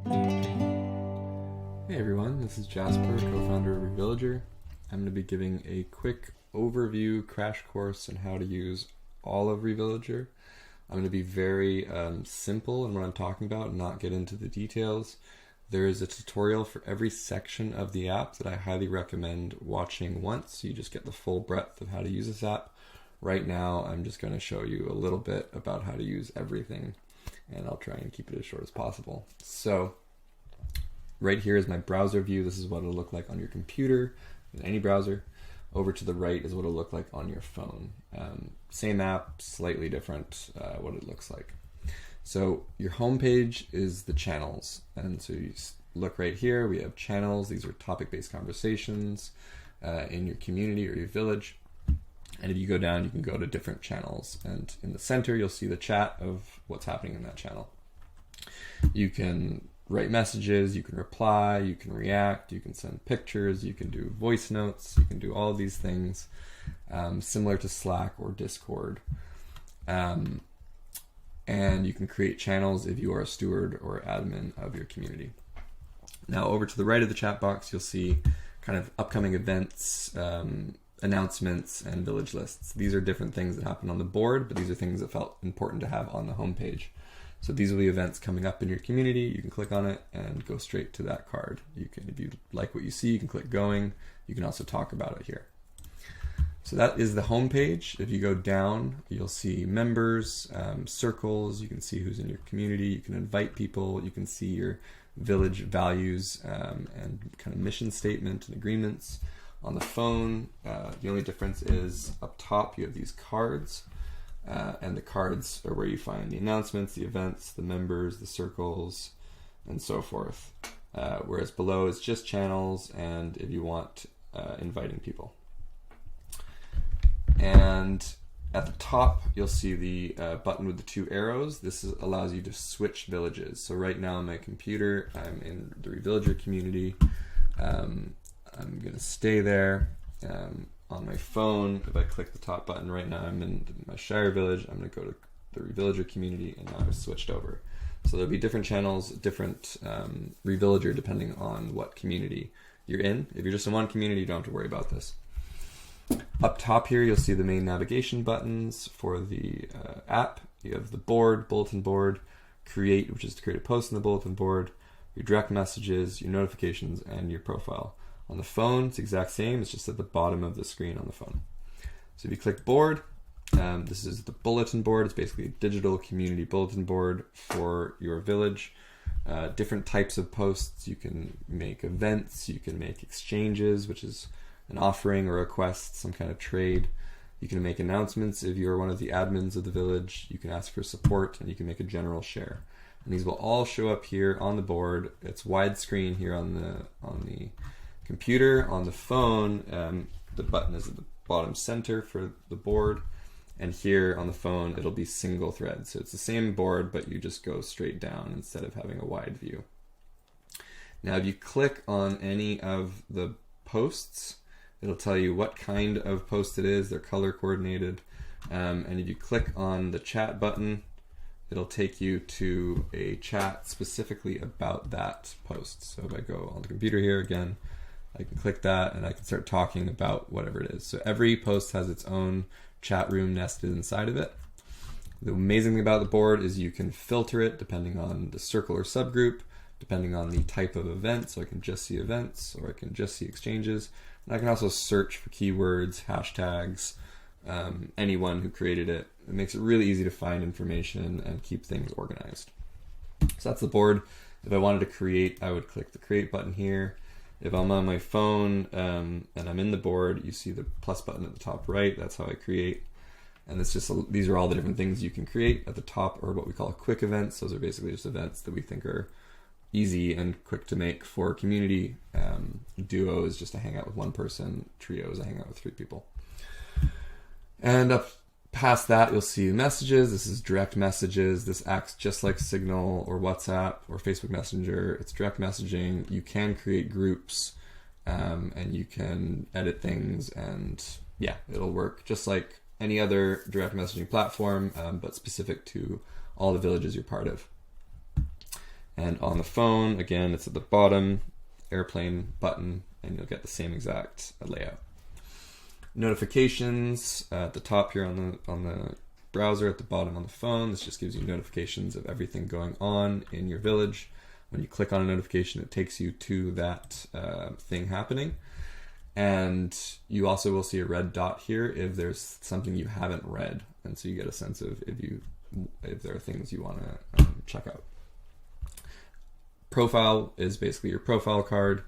Hey everyone, this is Jasper, co-founder of reVillager. I'm going to be giving a quick overview crash course on how to use all of reVillager. I'm going to be very simple in what I'm talking about and not get into the details. There is a tutorial for every section of the app that I highly recommend watching once, so you just get the full breadth of how to use this app. Right now, I'm just going to show you a little bit about how to use everything, and I'll try and keep it as short as possible. So, right here is my browser view. This is what it'll look like on your computer, in any browser. Over to the right is what it'll look like on your phone. Same app, slightly different what it looks like. So your home page is the channels. And so you look right here, we have channels. These are topic-based conversations in your community or your village. And if you go down, you can go to different channels. And in the center, you'll see the chat of what's happening in that channel. You can write messages, you can reply, you can react, you can send pictures, you can do voice notes, you can do all of these things similar to Slack or Discord. And you can create channels if you are a steward or admin of your community. Now over to the right of the chat box, you'll see kind of upcoming events, announcements, and village lists. These are different things that happen on the board, but these are things that felt important to have on the homepage. So these will be events coming up in your community. You can click on it and go straight to that card. You can, if you like what you see, you can click going. You can also talk about it here. So that is the home page. If you go down, you'll see members, circles. You can see who's in your community. You can invite people. You can see your village values and kind of mission statement and agreements. On the phone, the only difference is up top you have these cards. And the cards are where you find the announcements, the events, the members, the circles, and so forth. Whereas below is just channels and if you want inviting people. And at the top, you'll see the button with the two arrows. This allows you to switch villages. So right now on my computer, I'm in the reVillager community. I'm going to stay there. On my phone, if I click the top button right now, I'm in my Shire village. I'm going to go to the reVillager community, and now I've switched over. So there'll be different channels, different reVillager depending on what community you're in. If you're just in one community, you don't have to worry about this. Up top here, you'll see the main navigation buttons for the app. You have the board, bulletin board, create, which is to create a post in the bulletin board, your direct messages, your notifications, and your profile. On the phone, it's the exact same. It's just at the bottom of the screen on the phone. So if you click board, this is the bulletin board. It's basically a digital community bulletin board for your village. Different types of posts. You can make events. You can make exchanges, which is an offering or a quest, some kind of trade. You can make announcements if you're one of the admins of the village. You can ask for support, and you can make a general share. And these will all show up here on the board. It's widescreen here on the computer. On the phone, the button is at the bottom center for the board, and here on the phone it'll be single thread. So it's the same board, but you just go straight down instead of having a wide view. Now if you click on any of the posts, it'll tell you what kind of post it is. They're color coordinated, and if you click on the chat button, it'll take you to a chat specifically about that post. So if I go on the computer here again, I can click that and I can start talking about whatever it is. So every post has its own chat room nested inside of it. The amazing thing about the board is you can filter it depending on the circle or subgroup, depending on the type of event. So I can just see events, or I can just see exchanges. And I can also search for keywords, hashtags, anyone who created it. It makes it really easy to find information and keep things organized. So that's the board. If I wanted to create, I would click the create button here. If I'm on my phone and I'm in the board, you see the plus button at the top right. That's how I create. And it's just these are all the different things you can create. At the top are what we call quick events. Those are basically just events that we think are easy and quick to make for community. Duo is just a hangout with one person. Trio is a hangout with 3 people. And up past that, you'll see messages. This is direct messages. This acts just like Signal or WhatsApp or Facebook Messenger. It's direct messaging. You can create groups and you can edit things, and yeah, it'll work just like any other direct messaging platform, but specific to all the villages you're part of. And on the phone, again, it's at the bottom, airplane button, and you'll get the same exact layout. Notifications at the top here on the browser, at the bottom on the phone. This just gives you notifications of everything going on in your village. When you click on a notification, it takes you to that thing happening. And you also will see a red dot here if there's something you haven't read. And so you get a sense of if there are things you want to check out. Profile is basically your profile card.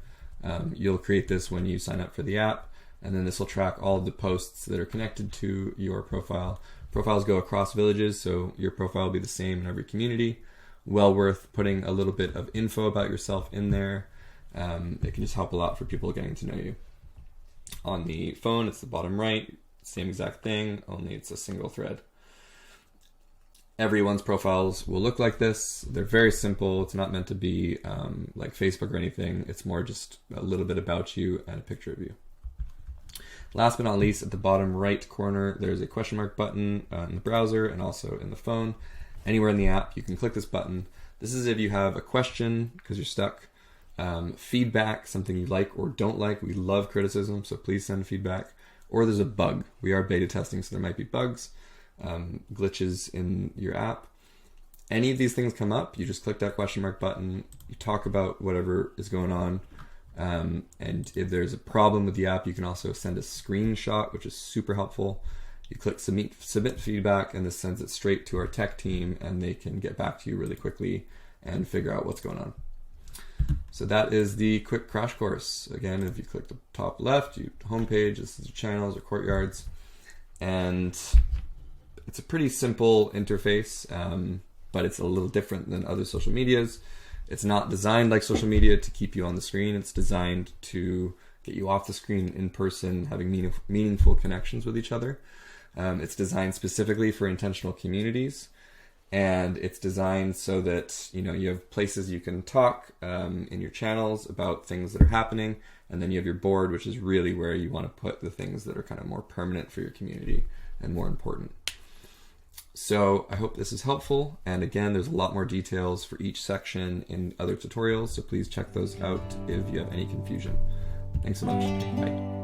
You'll create this when you sign up for the app, and then this will track all of the posts that are connected to your profile. Profiles go across villages, so your profile will be the same in every community. Well worth putting a little bit of info about yourself in there. It can just help a lot for people getting to know you. On the phone, it's the bottom right, same exact thing, only it's a single thread. Everyone's profiles will look like this. They're very simple. It's not meant to be like Facebook or anything. It's more just a little bit about you and a picture of you. Last but not least, at the bottom right corner, there's a question mark button in the browser and also in the phone. Anywhere in the app, you can click this button. This is if you have a question because you're stuck. Feedback, something you like or don't like. We love criticism, so please send feedback. Or there's a bug. We are beta testing, so there might be bugs. Glitches in your app. Any of these things come up, you just click that question mark button, you talk about whatever is going on, and if there's a problem with the app, you can also send a screenshot, which is super helpful. You click submit feedback, and this sends it straight to our tech team, and they can get back to you really quickly and figure out what's going on. So that is the quick crash course. Again, if you click the top left, homepage, this is your channels or courtyards, and it's a pretty simple interface, but it's a little different than other social medias. It's not designed like social media to keep you on the screen. It's designed to get you off the screen in person, having meaningful connections with each other. It's designed specifically for intentional communities, and it's designed so that you have places you can talk in your channels about things that are happening, and then you have your board, which is really where you want to put the things that are kind of more permanent for your community and more important. So I hope this is helpful, and again, there's a lot more details for each section in other tutorials, so please check those out if you have any confusion. Thanks so much. Bye.